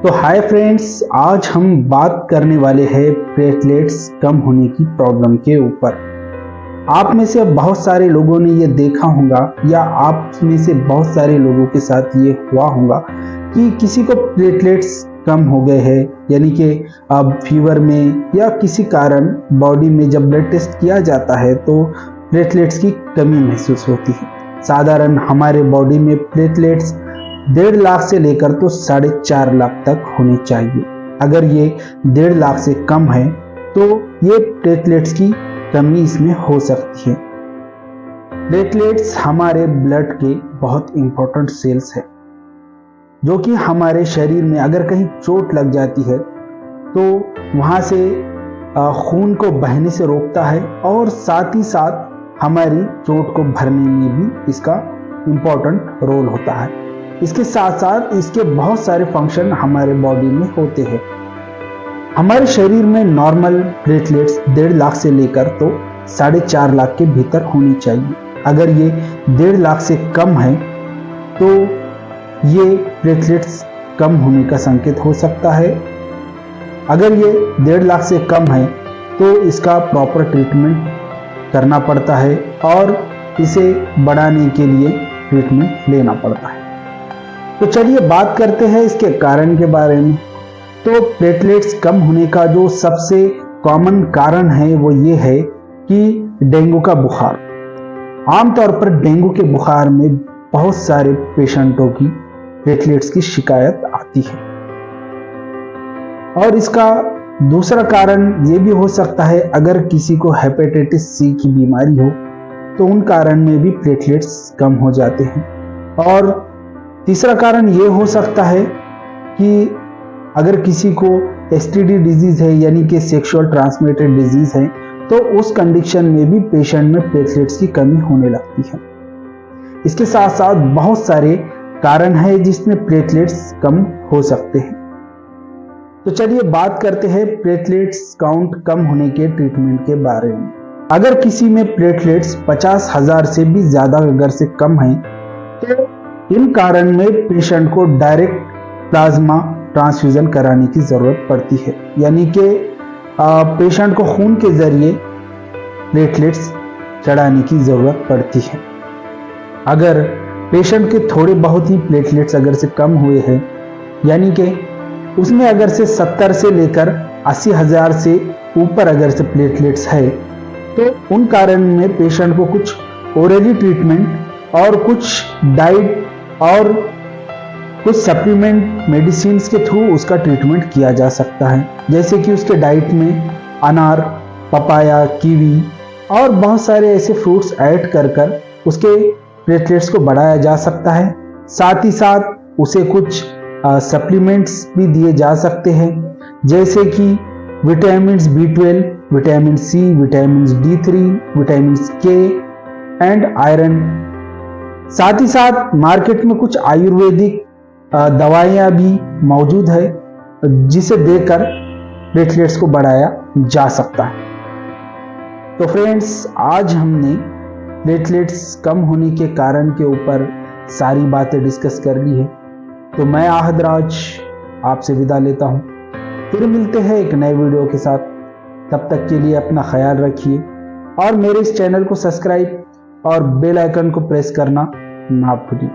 तो hi friends, आज हम बात करने वाले हैं प्लेटलेट्स कम होने की प्रॉब्लम के ऊपर। आप में से बहुत सारे लोगों ने ये देखा होगा या आप में से बहुत सारे लोगों के साथ ये हुआ होगा कि किसी को प्लेटलेट्स कम हो गए हैं, यानी कि अब फीवर में या किसी कारण बॉडी में जब ब्लड टेस्ट किया जाता है तो प्लेटलेट्स की कमी महसूस होती है। साधारण हमारे बॉडी में प्लेटलेट्स 1.5 लाख से लेकर तो 4.5 लाख तक होने चाहिए। अगर ये 1.5 लाख से कम है तो ये प्लेटलेट्स की कमी इसमें हो सकती है। प्लेटलेट्स हमारे ब्लड के बहुत इंपॉर्टेंट सेल्स है, जो कि हमारे शरीर में अगर कहीं चोट लग जाती है तो वहां से खून को बहने से रोकता है और साथ ही साथ हमारी चोट को भरने में भी इसका इंपॉर्टेंट रोल होता है। इसके साथ साथ इसके बहुत सारे फंक्शन हमारे बॉडी में होते हैं। हमारे शरीर में नॉर्मल प्लेटलेट्स 1.5 लाख से लेकर तो 4.5 लाख के भीतर होनी चाहिए। अगर ये 1.5 लाख से कम है तो ये प्लेटलेट्स कम होने का संकेत हो सकता है। अगर ये 1.5 लाख से कम है तो इसका प्रॉपर ट्रीटमेंट करना पड़ता है और इसे बढ़ाने के लिए ट्रीटमेंट लेना पड़ता है। तो चलिए बात करते हैं इसके कारण के बारे में। तो प्लेटलेट्स कम होने का जो सबसे कॉमन कारण है वो ये है कि डेंगू का बुखार। आमतौर पर डेंगू के बुखार में बहुत सारे पेशेंटों की प्लेटलेट्स की शिकायत आती है और इसका दूसरा कारण ये भी हो सकता है, अगर किसी को हेपेटाइटिस सी की बीमारी हो तो उन कारण में भी प्लेटलेट्स कम हो जाते हैं। और तीसरा कारण ये हो सकता है कि अगर किसी को एसटीडी डिजीज है, यानी कि सेक्सुअल ट्रांसमिटेड डिजीज है, तो उस कंडीशन में भी पेशेंट में प्लेटलेट्स की कमी होने लगती है। इसके साथ साथ बहुत सारे कारण हैं जिसमें प्लेटलेट्स कम हो सकते हैं। तो चलिए बात करते हैं प्लेटलेट्स काउंट कम होने के ट्रीटमेंट के बारे में। अगर किसी में प्लेटलेट्स 50,000 से भी ज्यादा अगर से कम है तो इन कारण में पेशेंट को डायरेक्ट प्लाज्मा ट्रांसफ्यूजन कराने की जरूरत पड़ती है, यानी कि पेशेंट को खून के जरिए प्लेटलेट्स चढ़ाने की जरूरत पड़ती है। अगर पेशेंट के थोड़े बहुत ही प्लेटलेट्स अगर से कम हुए हैं, यानी कि उसमें अगर से 70 से लेकर 80,000 से ऊपर अगर से प्लेटलेट्स है, तो उन कारण में पेशेंट को कुछ ओरली ट्रीटमेंट और कुछ डाइट और कुछ सप्लीमेंट मेडिसिन के थ्रू उसका ट्रीटमेंट किया जा सकता है। जैसे कि उसके डाइट में अनार, पपाया, कीवी और बहुत सारे ऐसे फ्रूट्स ऐड कर उसके प्लेटलेट्स को बढ़ाया जा सकता है। साथ ही साथ उसे कुछ सप्लीमेंट्स भी दिए जा सकते हैं, जैसे कि vitamin B12, vitamin C, vitamin D3, vitamin K and iron. साथ ही साथ मार्केट में कुछ आयुर्वेदिक दवाइयां भी मौजूद है जिसे देकर प्लेटलेट्स को बढ़ाया जा सकता है। तो फ्रेंड्स, आज हमने प्लेटलेट्स कम होने के कारण के ऊपर सारी बातें डिस्कस कर ली है। तो मैं आहद राज आपसे विदा लेता हूं, फिर मिलते हैं एक नए वीडियो के साथ। तब तक के लिए अपना ख्याल रखिए और मेरे इस चैनल को सब्सक्राइब और बेल आइकन को प्रेस करना ना भूलिए।